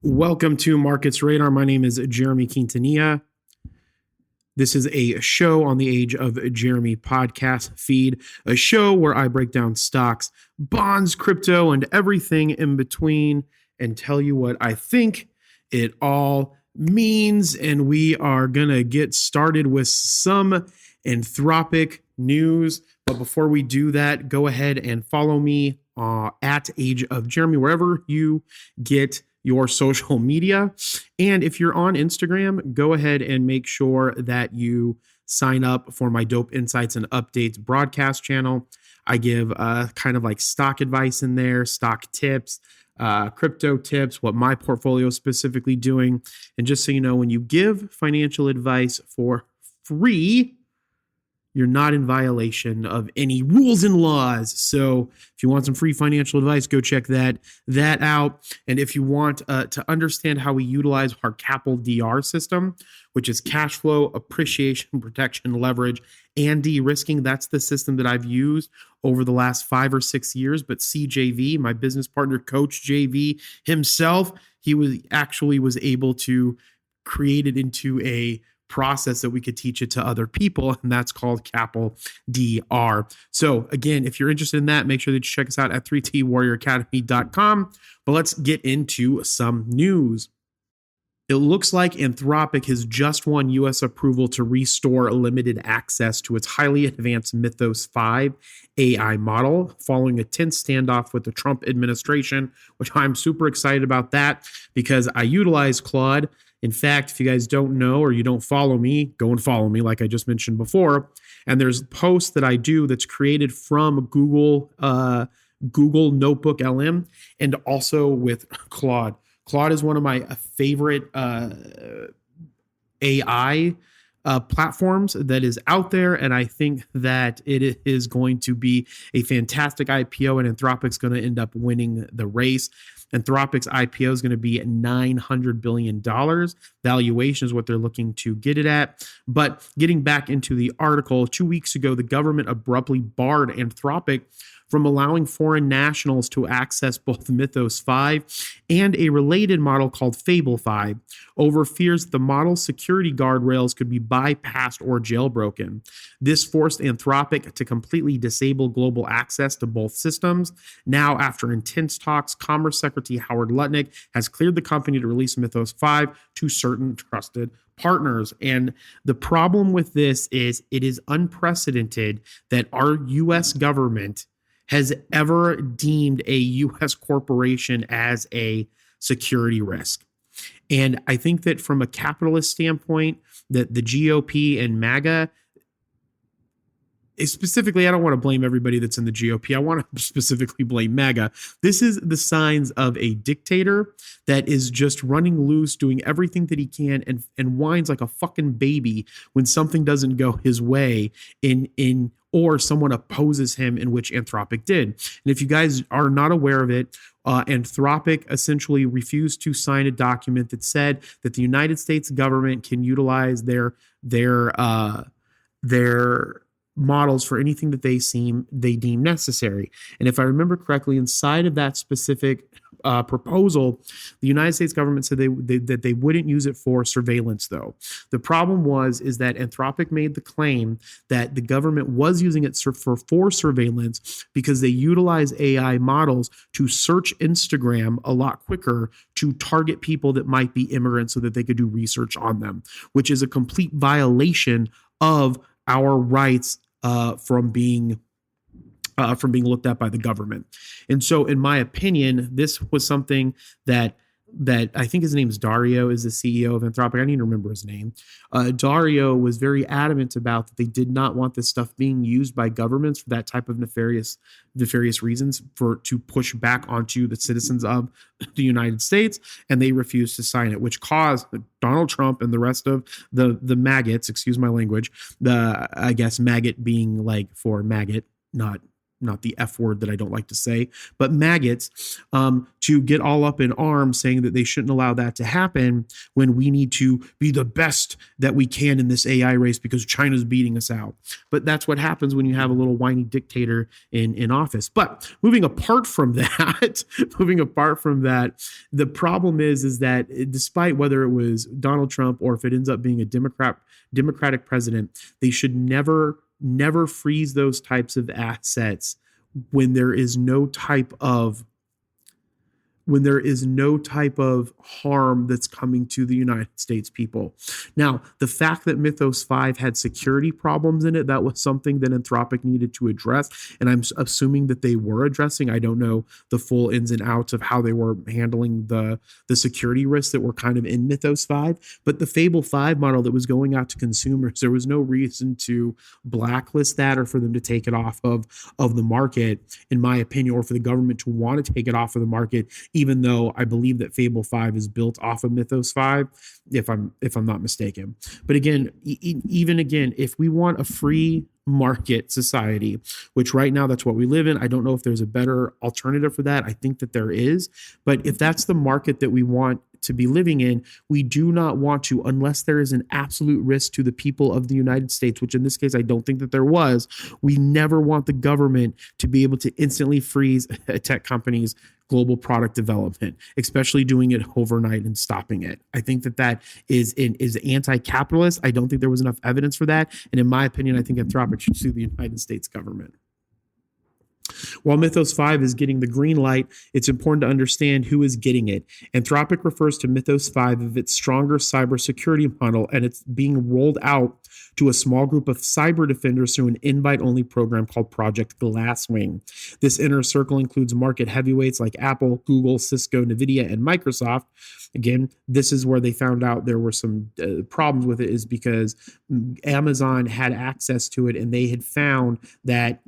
Welcome to Markets Radar. My name is Jeremy Quintanilla. This is a show on the Age of Jeremy podcast feed, a show where I break down stocks, bonds, crypto, and everything in between and tell you what I think it all means. And we are going to get started with some Anthropic news. But before we do that, go ahead and follow me at Age of Jeremy, wherever you get your social media. And if you're on Instagram, go ahead and make sure that you sign up for my Dope Insights and Updates broadcast channel. I give kind of like stock advice in there, stock tips, crypto tips, what my portfolio is specifically doing. And just so you know, when you give financial advice for free, you're not in violation of any rules and laws. So if you want some free financial advice, go check that out. And if you want to understand how we utilize our capital DR system, which is cash flow, appreciation, protection, leverage, and de-risking, that's the system that I've used over the last 5 or 6 years. But CJV, my business partner, Coach JV himself, he was able to create it into a process that we could teach it to other people, and that's called Capital DR. So again, if you're interested in that, make sure that you check us out at 3twarrioracademy.com. But let's get into some news. It looks like Anthropic has just won U.S. approval to restore limited access to its highly advanced Mythos 5 AI model following a tense standoff with the Trump administration, which I'm super excited about that because I utilize Claude. In fact, if you guys don't know or you don't follow me, go and follow me like I just mentioned before. And there's posts that I do that's created from Google Notebook LM and also with Claude. Claude is one of my favorite AI platforms that is out there, and I think that it is going to be a fantastic IPO, and Anthropic's going to end up winning the race. Anthropic's IPO is going to be $900 billion. Valuation is what they're looking to get it at. But getting back into the article, 2 weeks ago, the government abruptly barred Anthropic from allowing foreign nationals to access both Mythos 5 and a related model called Fable 5 over fears that the model's security guardrails could be bypassed or jailbroken. This forced Anthropic to completely disable global access to both systems. Now, after intense talks, Commerce Secretary Howard Lutnick has cleared the company to release Mythos 5 to certain trusted partners. And the problem with this is it is unprecedented that our U.S. government has ever deemed a U.S. corporation as a security risk. And I think that from a capitalist standpoint, that the GOP and MAGA, specifically, I don't want to blame everybody that's in the GOP. I want to specifically blame MAGA. This is the signs of a dictator that is just running loose, doing everything that he can, and whines like a fucking baby when something doesn't go his way or someone opposes him, in which Anthropic did. And if you guys are not aware of it, Anthropic essentially refused to sign a document that said that the United States government can utilize their models for anything that they deem necessary. And if I remember correctly, inside of that specific proposal, the United States government said that they wouldn't use it for surveillance, though. The problem is that Anthropic made the claim that the government was using it for surveillance because they utilize AI models to search Instagram a lot quicker to target people that might be immigrants so that they could do research on them, which is a complete violation of our rights from being looked at by the government. And so, in my opinion, this was something that I think his name is Dario, is the CEO of Anthropic. I need to remember his name. Dario was very adamant about that they did not want this stuff being used by governments for that type of nefarious reasons to push back onto the citizens of the United States, and they refused to sign it, which caused Donald Trump and the rest of the maggots, excuse my language, I guess maggot being like for maggot, not not the F word that I don't like to say, but maggots, to get all up in arms saying that they shouldn't allow that to happen when we need to be the best that we can in this AI race because China's beating us out. But that's what happens when you have a little whiny dictator in office. But moving apart from that, the problem is that despite whether it was Donald Trump or if it ends up being a Democratic president, they should never freeze those types of assets when there is no type of harm that's coming to the United States people. Now, the fact that Mythos 5 had security problems in it, that was something that Anthropic needed to address, and I'm assuming that they were addressing. I don't know the full ins and outs of how they were handling the security risks that were kind of in Mythos 5, but the Fable 5 model that was going out to consumers, there was no reason to blacklist that or for them to take it off of the market, in my opinion, or for the government to want to take it off of the market, even though I believe that Fable 5 is built off of Mythos 5, if I'm not mistaken. But again, if we want a free market society, which right now that's what we live in, I don't know if there's a better alternative for that. I think that there is. But if that's the market that we want to be living in, we do not want to, unless there is an absolute risk to the people of the United States, which in this case, I don't think that there was. We never want the government to be able to instantly freeze tech companies' global product development, especially doing it overnight and stopping it. I think that is anti-capitalist. I don't think there was enough evidence for that. And in my opinion, I think Anthropic should sue the United States government. While Mythos 5 is getting the green light, it's important to understand who is getting it. Anthropic refers to Mythos 5 as its stronger cybersecurity model, and it's being rolled out to a small group of cyber defenders through an invite-only program called Project Glasswing. This inner circle includes market heavyweights like Apple, Google, Cisco, NVIDIA, and Microsoft. Again, this is where they found out there were some problems with it, is because Amazon had access to it, and they had found that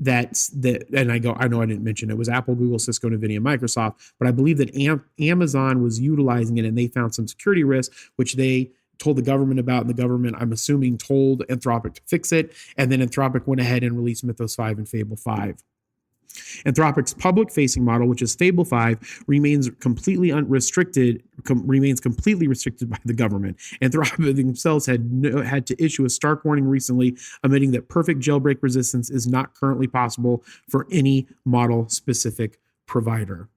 and I know I didn't mention it was Apple, Google, Cisco, NVIDIA, Microsoft, but I believe that Amazon was utilizing it, and they found some security risks, which they told the government about, and the government, I'm assuming, told Anthropic to fix it, and then Anthropic went ahead and released Mythos 5 and Fable 5. Anthropic's public-facing model, which is Fable 5, remains completely restricted by the government. Anthropic themselves had to issue a stark warning recently, admitting that perfect jailbreak resistance is not currently possible for any model-specific provider.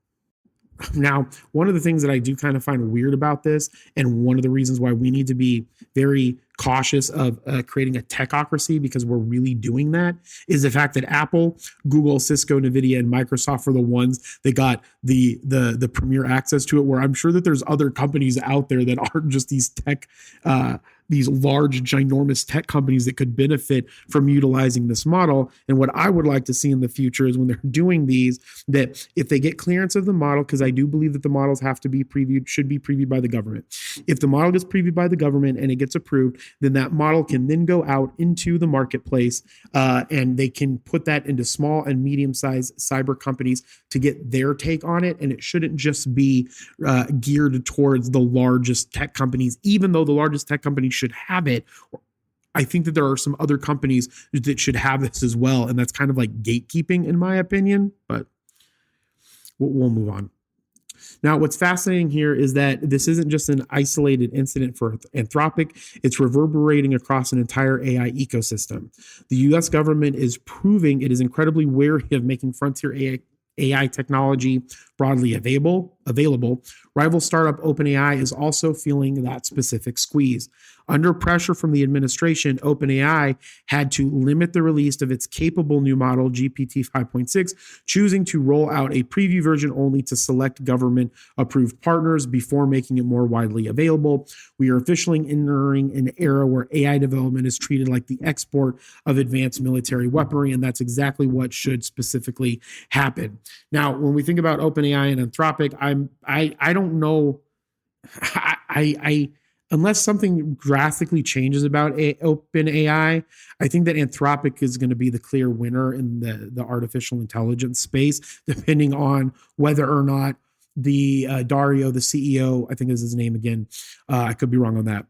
Now, one of the things that I do kind of find weird about this, and one of the reasons why we need to be very cautious of creating a techocracy, because we're really doing that, is the fact that Apple, Google, Cisco, NVIDIA, and Microsoft are the ones that got the premier access to it, where I'm sure that there's other companies out there that aren't just these these large, ginormous tech companies that could benefit from utilizing this model. And what I would like to see in the future is when they're doing these, that if they get clearance of the model, because I do believe that the models have to be previewed, should be previewed by the government. If the model gets previewed by the government and it gets approved, then that model can then go out into the marketplace, and they can put that into small and medium-sized cyber companies to get their take on it. And it shouldn't just be geared towards the largest tech companies, even though the largest tech companies should have it. I think that there are some other companies that should have this as well. And that's kind of like gatekeeping, in my opinion, but we'll move on. Now, what's fascinating here is that this isn't just an isolated incident for Anthropic. It's reverberating across an entire AI ecosystem. The U.S. government is proving it is incredibly wary of making frontier AI technology broadly available. Rival startup OpenAI is also feeling that specific squeeze. Under pressure from the administration, OpenAI had to limit the release of its capable new model, GPT 5.6, choosing to roll out a preview version only to select government-approved partners before making it more widely available. We are officially entering an era where AI development is treated like the export of advanced military weaponry, and that's exactly what should specifically happen. Now, when we think about OpenAI and Anthropic, I don't know. Unless something drastically changes about OpenAI, I think that Anthropic is going to be the clear winner in the artificial intelligence space, depending on whether or not the Dario, the CEO, I think is his name again. I could be wrong on that.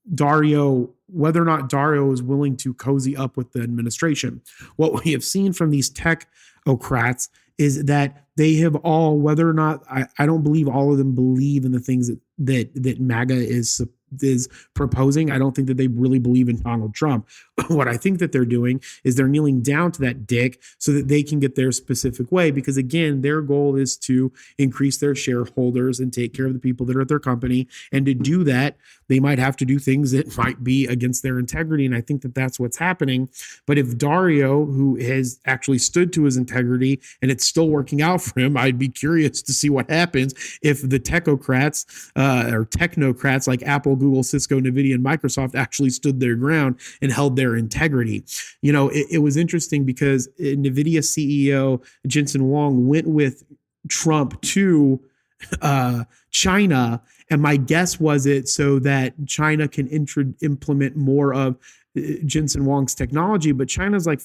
whether or not Dario is willing to cozy up with the administration. What we have seen from these technocrats is that they have all, whether or not I don't believe all of them believe in the things that MAGA is proposing. I don't think that they really believe in Donald Trump. What I think that they're doing is they're kneeling down to that dick so that they can get their specific way, because again, their goal is to increase their shareholders and take care of the people that are at their company. And to do that, they might have to do things that might be against their integrity. And I think that that's what's happening. But if Dario, who has actually stood to his integrity and it's still working out for him, I'd be curious to see what happens if the technocrats or technocrats like Apple, Google, Cisco, NVIDIA, and Microsoft actually stood their ground and held their integrity. It was interesting because NVIDIA CEO Jensen Huang went with Trump to China, and my guess was it so that China can implement more of Jensen Huang's technology. But China's like,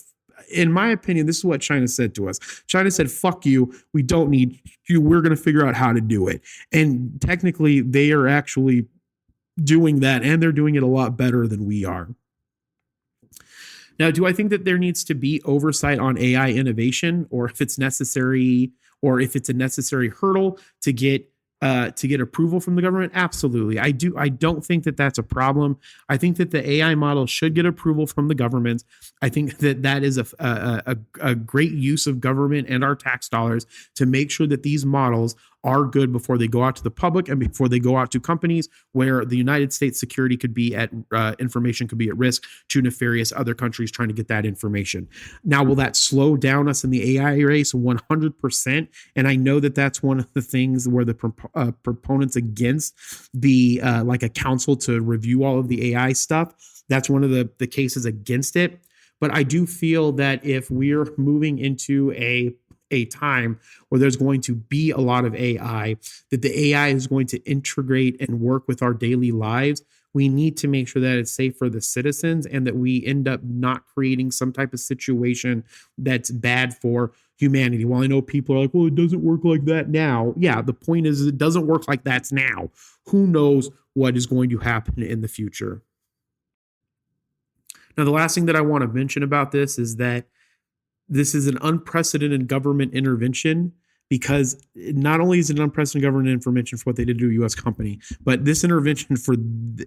in my opinion, this is what China said to us. China said, fuck you. We don't need you. We're going to figure out how to do it. And technically, they are actually doing that, and they're doing it a lot better than we are. Now, do I think that there needs to be oversight on AI innovation, or if it's necessary, or if it's a necessary hurdle to get approval from the government? Absolutely. I do. I don't think that that's a problem. I think that the AI model should get approval from the government. I think that that is a great use of government and our tax dollars to make sure that these models are good before they go out to the public and before they go out to companies where the United States security could be at information could be at risk to nefarious other countries trying to get that information. Now, will that slow down us in the AI race? 100%. And I know that that's one of the things where the proponents against the like a council to review all of the AI stuff, that's one of the cases against it. But I do feel that if we're moving into a time where there's going to be a lot of AI, that the AI is going to integrate and work with our daily lives, we need to make sure that it's safe for the citizens and that we end up not creating some type of situation that's bad for humanity. While I know people are like, well, it doesn't work like that now. Yeah, the point is it doesn't work like that's now. Who knows what is going to happen in the future? Now, the last thing that I want to mention about this is that this is an unprecedented government intervention, because not only is it an unprecedented government intervention for what they did to a U.S. company, but this intervention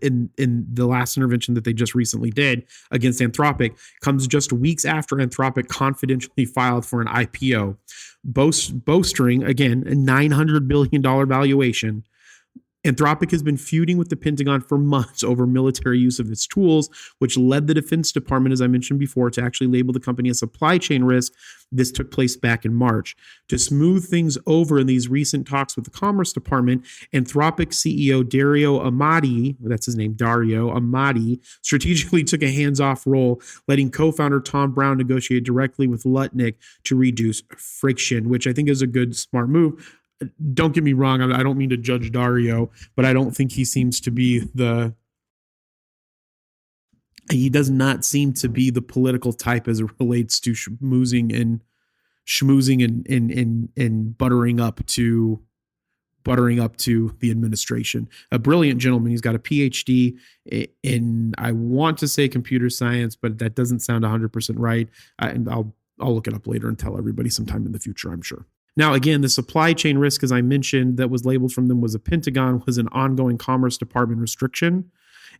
in the last intervention that they just recently did against Anthropic comes just weeks after Anthropic confidentially filed for an IPO, boasting, again, a $900 billion valuation. Anthropic has been feuding with the Pentagon for months over military use of its tools, which led the Defense Department, as I mentioned before, to actually label the company a supply chain risk. This took place back in March. To smooth things over in these recent talks with the Commerce Department, Anthropic CEO Dario Amati, that's his name, Dario Amati, strategically took a hands-off role, letting co-founder Tom Brown negotiate directly with Lutnick to reduce friction, which I think is a good, smart move. Don't get me wrong, I don't mean to judge Dario, but I don't think he seems to be he does not seem to be the political type as it relates to schmoozing and buttering up to the administration. A brilliant gentleman. He's got a PhD in, I want to say computer science, but that doesn't sound 100% right. And I'll look it up later and tell everybody sometime in the future, I'm sure. Now, again, the supply chain risk, as I mentioned, that was labeled from them was a Pentagon, was an ongoing Commerce Department restriction,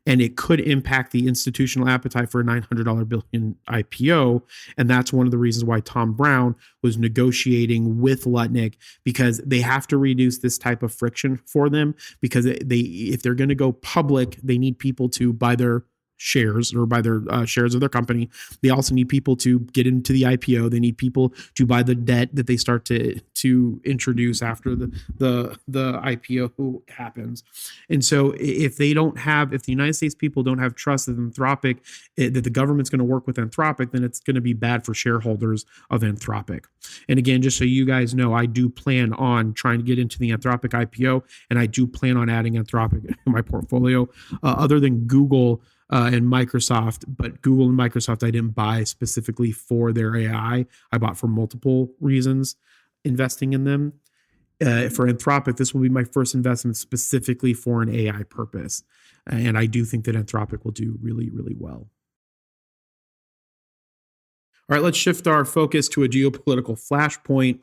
and it could impact the institutional appetite for a $900 billion IPO. And that's one of the reasons why Tom Brown was negotiating with Lutnick, because they have to reduce this type of friction for them, because if they're going to go public, they need people to buy their shares or buy their shares of their company. They also need people to get into the IPO. They need people to buy the debt that they start to introduce after the IPO happens. And so if the United States people don't have trust that Anthropic, that the government's going to work with Anthropic, then it's going to be bad for shareholders of Anthropic. And again, just so you guys know, I do plan on trying to get into the Anthropic IPO, and I do plan on adding Anthropic in my portfolio, other than Google and Microsoft. But Google and Microsoft I didn't buy specifically for their AI. I bought for multiple reasons investing in them. For Anthropic, this will be my first investment specifically for an AI purpose. And I do think that Anthropic will do really, really well. All right, let's shift our focus to a geopolitical flashpoint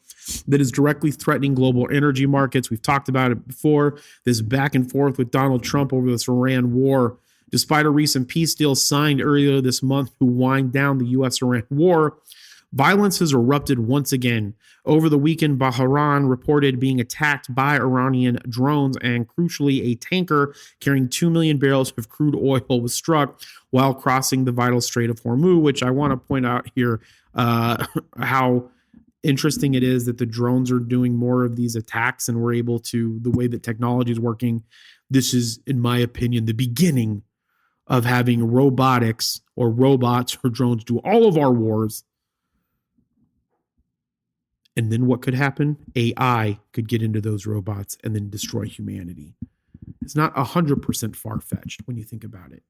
that is directly threatening global energy markets. We've talked about it before, this back and forth with Donald Trump over this Iran war. Despite a recent peace deal signed earlier this month to wind down the U.S. Iran war, violence has erupted once again. Over the weekend, Bahrain reported being attacked by Iranian drones, and crucially, a tanker carrying 2 million barrels of crude oil was struck while crossing the vital Strait of Hormuz, which I want to point out here how interesting it is that the drones are doing more of these attacks, and we're able to, the way that technology is working, this is, in my opinion, the beginning of having robotics or robots or drones do all of our wars. And then what could happen? AI could get into those robots and then destroy humanity. It's not 100% far-fetched when you think about it.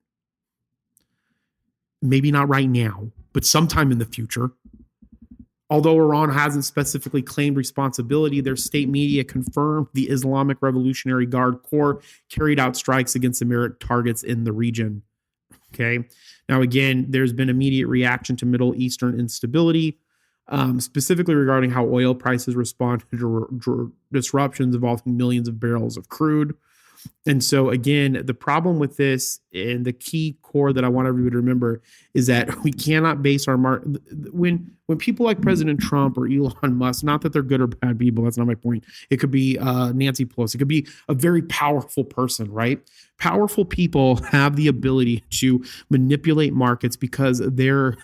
Maybe not right now, but sometime in the future. Although Iran hasn't specifically claimed responsibility, their state media confirmed the Islamic Revolutionary Guard Corps carried out strikes against American targets in the region. Okay. Now, again, there's been immediate reaction to Middle Eastern instability, specifically regarding how oil prices respond to disruptions involving millions of barrels of crude. And so, again, the problem with this and the key core that I want everybody to remember is that we cannot base our when people like President Trump or Elon Musk, not that they're good or bad people, that's not my point. It could be Nancy Pelosi. It could be a very powerful person, right? Powerful people have the ability to manipulate markets because their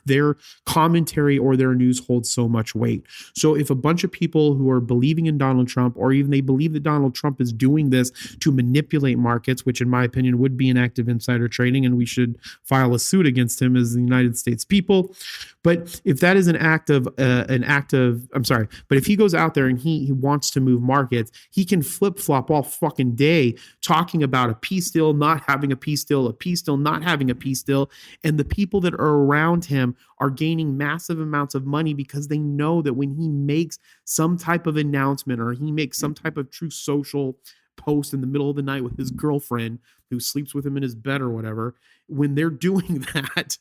commentary or their news holds so much weight. So if a bunch of people who are believing in Donald Trump, or even they believe that Donald Trump is doing this to manipulate markets, which in my opinion would be an act of insider trading, and we should file a suit against him as the United States people. But if that is but if he goes out there and he wants to move markets, he can flip-flop all fucking day talking about a peace deal, not having a peace deal, a peace deal, not having a peace deal. And the people that are around him are gaining massive amounts of money because they know that when he makes some type of announcement or he makes some type of true social post in the middle of the night with his girlfriend who sleeps with him in his bed or whatever, when they're doing that,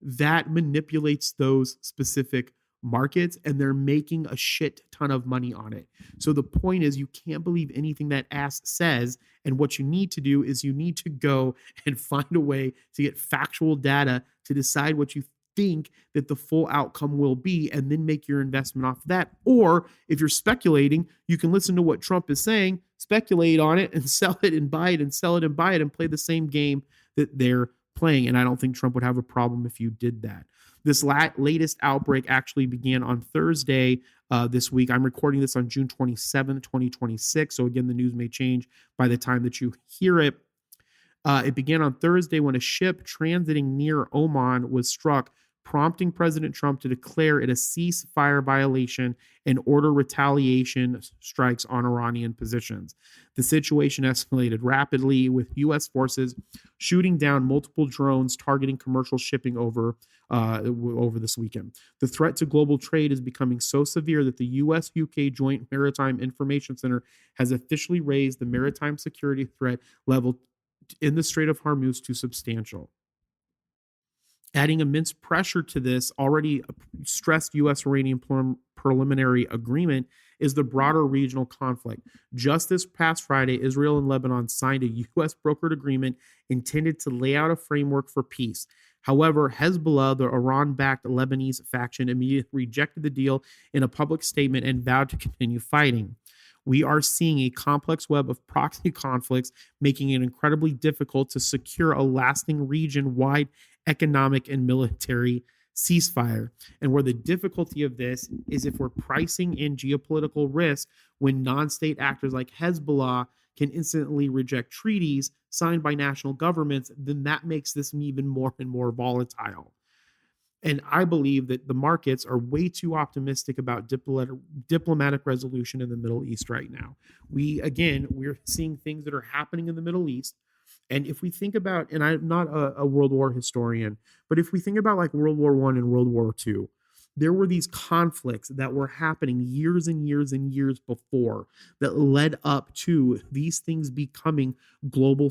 that manipulates those specific markets, and they're making a shit ton of money on it. So the point is, you can't believe anything that ass says. And what you need to do is you need to go and find a way to get factual data to decide what you think that the full outcome will be, and then make your investment off of that. Or if you're speculating, you can listen to what Trump is saying, speculate on it, and sell it and buy it, and sell it and buy it, and play the same game that they're playing. And I don't think Trump would have a problem if you did that. This latest outbreak actually began on Thursday this week. I'm recording this on June 27th, 2026. So again, the news may change by the time that you hear it. It began on Thursday when a ship transiting near Oman was struck, prompting President Trump to declare it a ceasefire violation and order retaliation strikes on Iranian positions. The situation escalated rapidly, with U.S. forces shooting down multiple drones targeting commercial shipping over this weekend. The threat to global trade is becoming so severe that the U.S.-UK Joint Maritime Information Center has officially raised the maritime security threat level in the Strait of Hormuz to substantial. Adding immense pressure to this already stressed U.S.-Iranian preliminary agreement is the broader regional conflict. Just this past Friday, Israel and Lebanon signed a U.S.-brokered agreement intended to lay out a framework for peace. However, Hezbollah, the Iran-backed Lebanese faction, immediately rejected the deal in a public statement and vowed to continue fighting. We are seeing a complex web of proxy conflicts, making it incredibly difficult to secure a lasting region-wide economic and military ceasefire. And where the difficulty of this is, if we're pricing in geopolitical risk when non-state actors like Hezbollah can instantly reject treaties signed by national governments, then that makes this even more and more volatile. And I believe that the markets are way too optimistic about diplomatic resolution in the Middle East right now. We're seeing things that are happening in the Middle East. And if we think about, and I'm not a World War historian, but if we think about like World War I and World War II, there were these conflicts that were happening years and years and years before that led up to these things becoming global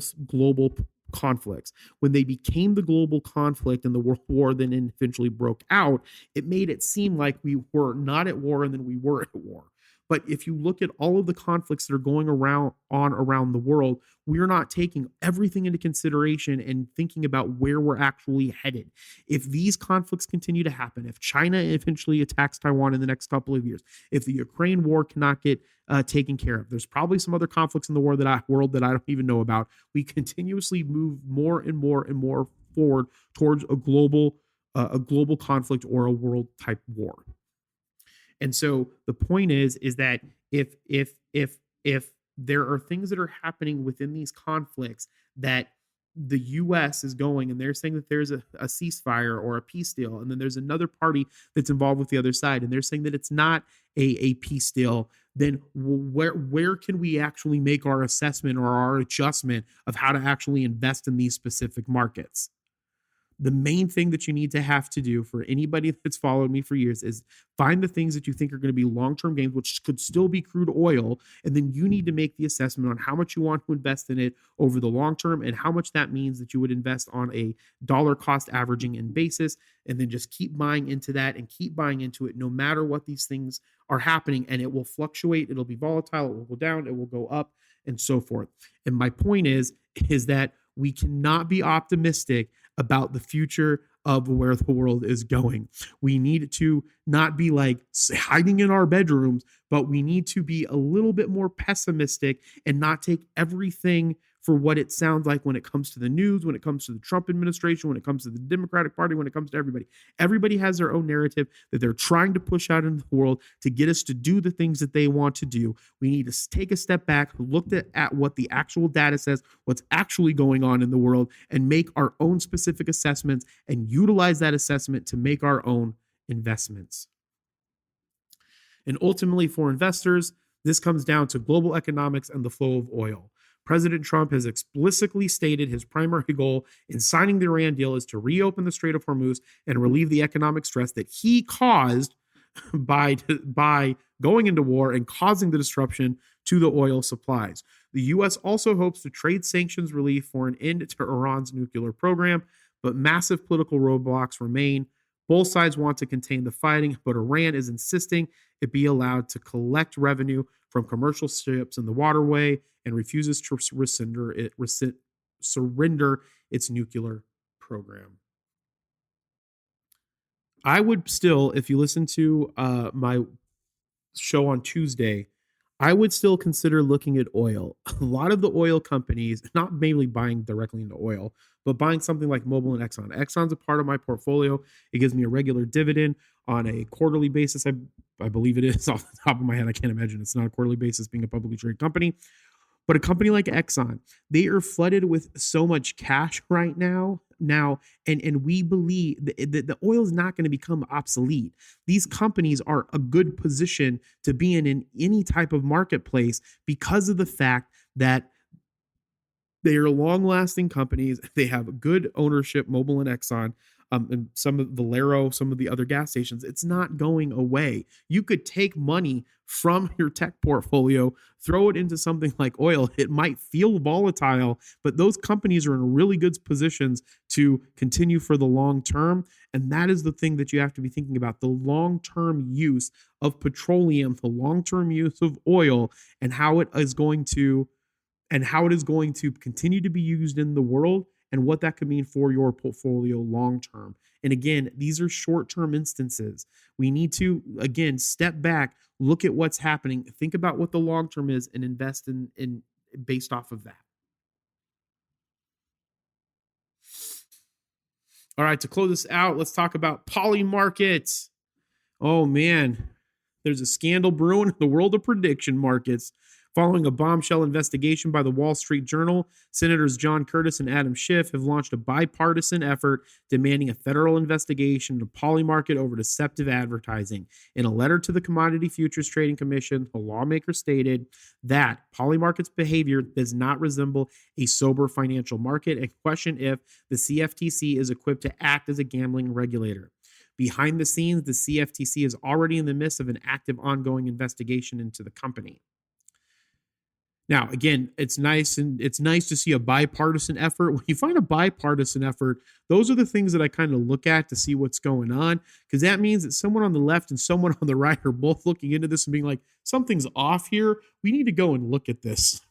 conflicts. When they became the global conflict and the World War then eventually broke out, it made it seem like we were not at war and then we were at war. But if you look at all of the conflicts that are going around the world, we're not taking everything into consideration and thinking about where we're actually headed. If these conflicts continue to happen, if China eventually attacks Taiwan in the next couple of years, if the Ukraine war cannot get taken care of, there's probably some other conflicts in the world that I don't even know about. We continuously move more and more and more forward towards a global conflict or a world type war. And so the point is that if there are things that are happening within these conflicts that the U.S. is going and they're saying that there's a ceasefire or a peace deal, and then there's another party that's involved with the other side, and they're saying that it's not a peace deal, then where can we actually make our assessment or our adjustment of how to actually invest in these specific markets? The main thing that you need to have to do for anybody that's followed me for years is find the things that you think are going to be long-term gains, which could still be crude oil. And then you need to make the assessment on how much you want to invest in it over the long term and how much that means that you would invest on a dollar cost averaging in basis. And then just keep buying into that and keep buying into it no matter what these things are happening. And it will fluctuate. It'll be volatile. It will go down. It will go up and so forth. And my point is that we cannot be optimistic about the future of where the world is going. We need to not be like hiding in our bedrooms, but we need to be a little bit more pessimistic and not take everything for what it sounds like when it comes to the news, when it comes to the Trump administration, when it comes to the Democratic Party, when it comes to everybody. Everybody has their own narrative that they're trying to push out into the world to get us to do the things that they want to do. We need to take a step back, look at what the actual data says, what's actually going on in the world, and make our own specific assessments and utilize that assessment to make our own investments. And ultimately, for investors, this comes down to global economics and the flow of oil. President Trump has explicitly stated his primary goal in signing the Iran deal is to reopen the Strait of Hormuz and relieve the economic stress that he caused by going into war and causing the disruption to the oil supplies. The U.S. also hopes to trade sanctions relief for an end to Iran's nuclear program, but massive political roadblocks remain. Both sides want to contain the fighting, but Iran is insisting it be allowed to collect revenue from commercial ships in the waterway and refuses to surrender its nuclear program. I would still, if you listen to my show on Tuesday, I would still consider looking at oil. A lot of the oil companies, not mainly buying directly into oil, but buying something like Mobil and Exxon. Exxon's a part of my portfolio. It gives me a regular dividend on a quarterly basis. I believe it is off the top of my head. I can't imagine it's not a quarterly basis being a publicly traded company. But a company like Exxon, they are flooded with so much cash right now, and we believe that the oil is not going to become obsolete. These companies are a good position to be in any type of marketplace because of the fact that they are long-lasting companies. They have good ownership, Mobil and Exxon, and some of Valero, some of the other gas stations. It's not going away. You could take money from your tech portfolio, throw it into something like oil. It might feel volatile, but those companies are in really good positions to continue for the long term. And that is the thing that you have to be thinking about, the long-term use of petroleum, the long-term use of oil, and how it is going to continue to be used in the world, and what that could mean for your portfolio long term. And again, these are short-term instances. We need to, again, step back, look at what's happening, think about what the long term is, and invest in based off of that. All right, to close this out, let's talk about Polymarket. Oh man, there's a scandal brewing in the world of prediction markets. Following a bombshell investigation by the Wall Street Journal, Senators John Curtis and Adam Schiff have launched a bipartisan effort demanding a federal investigation into Polymarket over deceptive advertising. In a letter to the Commodity Futures Trading Commission, the lawmakers stated that Polymarket's behavior does not resemble a sober financial market and question if the CFTC is equipped to act as a gambling regulator. Behind the scenes, the CFTC is already in the midst of an active ongoing investigation into the company. Now, again, it's nice to see a bipartisan effort. When you find a bipartisan effort, those are the things that I kind of look at to see what's going on, because that means that someone on the left and someone on the right are both looking into this and being like, something's off here. We need to go and look at this.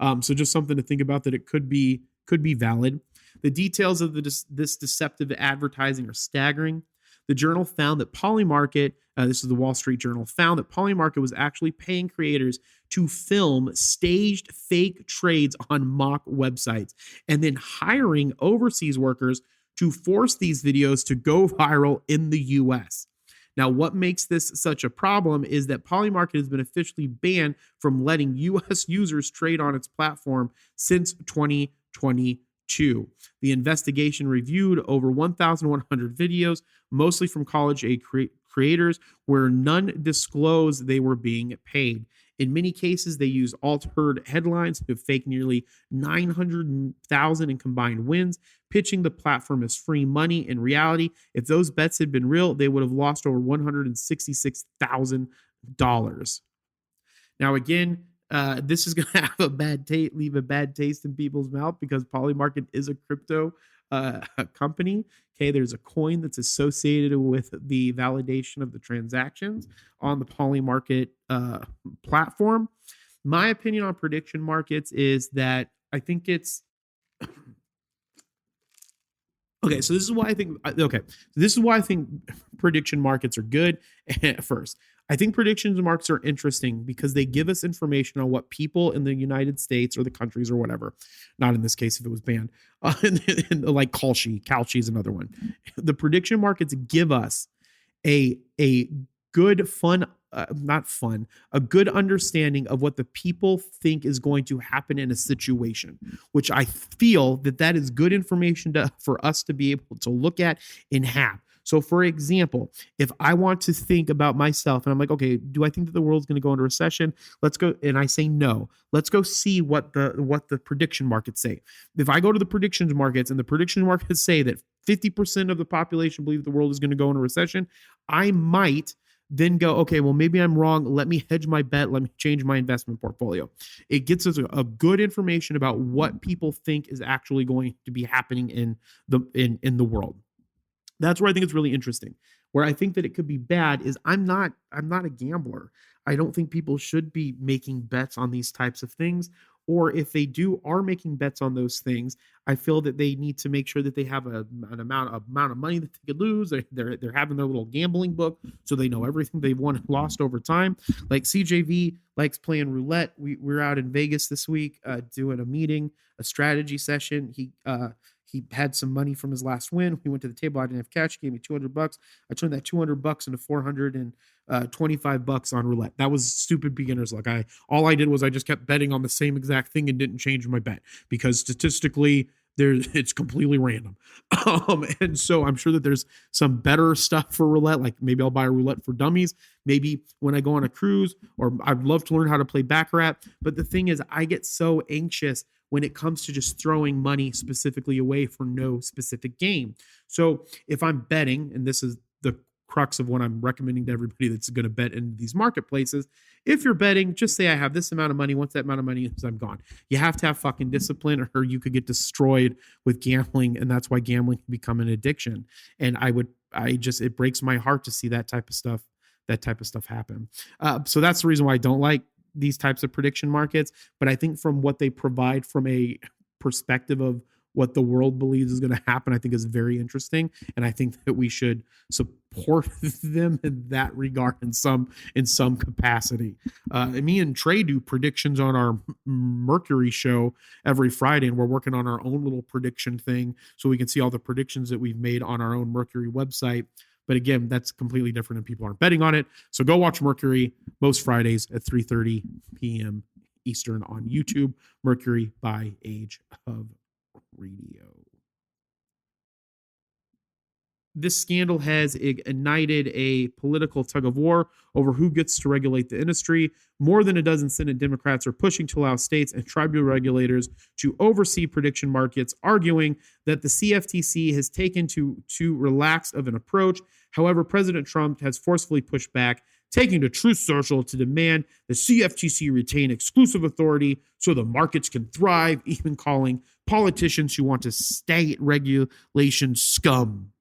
So just something to think about, that it could be valid. The details of this deceptive advertising are staggering. The journal found that Polymarket, this is the Wall Street Journal, found that Polymarket was actually paying creators to film staged fake trades on mock websites and then hiring overseas workers to force these videos to go viral in the US. Now, what makes this such a problem is that Polymarket has been officially banned from letting US users trade on its platform since 2022. The investigation reviewed over 1,100 videos, mostly from college-age creators, where none disclosed they were being paid. In many cases, they used altered headlines to fake nearly 900,000 in combined wins, pitching the platform as free money. In reality, if those bets had been real, they would have lost over $166,000. Now, again, this is going to have leave a bad taste in people's mouth, because Polymarket is a crypto company. Okay, there's a coin that's associated with the validation of the transactions on the Polymarket platform. My opinion on prediction markets is that I think it's okay. So this is why I think prediction markets are good. First, I think predictions markets are interesting because they give us information on what people in the United States or the countries or whatever, not in this case if it was banned, like Kalshi is another one. The prediction markets give us a good a good understanding of what the people think is going to happen in a situation, which I feel that is good information for us to be able to look at and have. So, for example, if I want to think about myself and I'm like, okay, do I think that the world's going to go into recession? Let's go. And I say no. Let's go see what the prediction markets say. If I go to the predictions markets and the prediction markets say that 50% of the population believe the world is going to go into recession, I might then go, okay, well, maybe I'm wrong. Let me hedge my bet. Let me change my investment portfolio. It gets us a good information about what people think is actually going to be happening in the world. That's where I think it's really interesting. Where I think that it could be bad is I'm not a gambler. I don't think people should be making bets on these types of things. Or if they are making bets on those things, I feel that they need to make sure that they have an amount of money that they could lose. They're having their little gambling book, so they know everything they've won and lost over time. Like CJV likes playing roulette. We're out in Vegas this week doing a meeting, a strategy session. He had some money from his last win. We went to the table. I didn't have cash. He gave me $200. I turned that $200 into $425 on roulette. That was stupid beginner's luck. All I did was I just kept betting on the same exact thing and didn't change my bet, because statistically it's completely random. And so I'm sure that there's some better stuff for roulette. Like maybe I'll buy a roulette for dummies. Maybe when I go on a cruise, or I'd love to learn how to play baccarat. But the thing is, I get so anxious when it comes to just throwing money specifically away for no specific game. So if I'm betting, and this is the crux of what I'm recommending to everybody that's going to bet in these marketplaces, if you're betting, just say I have this amount of money. Once that amount of money is, I'm gone. You have to have fucking discipline, or you could get destroyed with gambling, and that's why gambling can become an addiction. And it breaks my heart to see that type of stuff happen. So that's the reason why I don't like these types of prediction markets. But I think from what they provide from a perspective of what the world believes is going to happen, I think is very interesting. And I think that we should support them in that regard in some capacity. Me and Trey do predictions on our Mercury show every Friday, and we're working on our own little prediction thing so we can see all the predictions that we've made on our own Mercury website. But again, that's completely different and people aren't betting on it. So go watch Mercury most Fridays at 3:30 p.m. Eastern on YouTube. Mercury by Age of Radio. this scandal has ignited a political tug of war over who gets to regulate the industry. More than a dozen Senate Democrats are pushing to allow states and tribal regulators to oversee prediction markets, arguing that the CFTC has taken too relaxed of an approach. However, President Trump has forcefully pushed back, taking to Truth Social to demand the CFTC retain exclusive authority so the markets can thrive, even calling politicians who want to state regulation scum.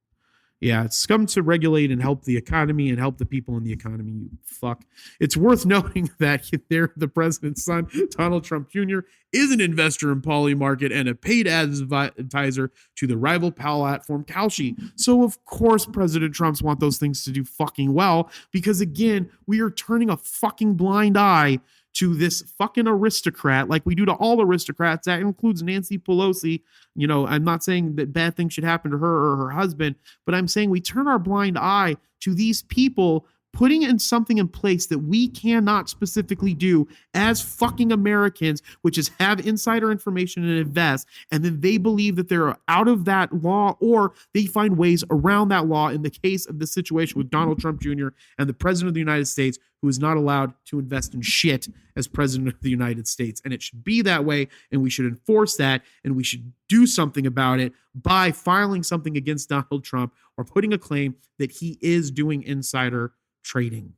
Yeah, it's scum to regulate and help the economy and help the people in the economy, you fuck. It's worth noting that the president's son, Donald Trump Jr., is an investor in Polymarket and a paid advertiser to the rival platform Kalshi. So, of course, President Trump wants those things to do fucking well because, again, we are turning a fucking blind eye to this fucking aristocrat like we do to all aristocrats. That includes Nancy Pelosi. You know, I'm not saying that bad things should happen to her or her husband, but I'm saying we turn our blind eye to these people putting in something in place that we cannot specifically do as fucking Americans, which is have insider information and invest, and then they believe that they're out of that law or they find ways around that law in the case of the situation with Donald Trump Jr. and the president of the United States, who is not allowed to invest in shit as president of the United States. And it should be that way, and we should enforce that, and we should do something about it by filing something against Donald Trump or putting a claim that he is doing insider trading.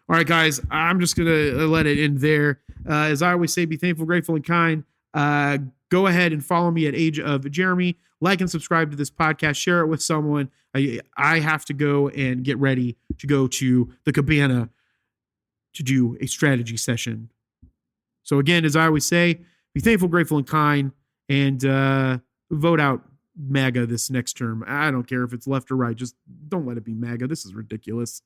All right, guys, I'm just going to let it end there. As I always say, be thankful, grateful, and kind. Go ahead and follow me at Age of Jeremy. Like and subscribe to this podcast. Share it with someone. I have to go and get ready to go to the cabana to do a strategy session. So again, as I always say, be thankful, grateful, and kind, and vote out MAGA this next term. I don't care if it's left or right. Just don't let it be MAGA. This is ridiculous.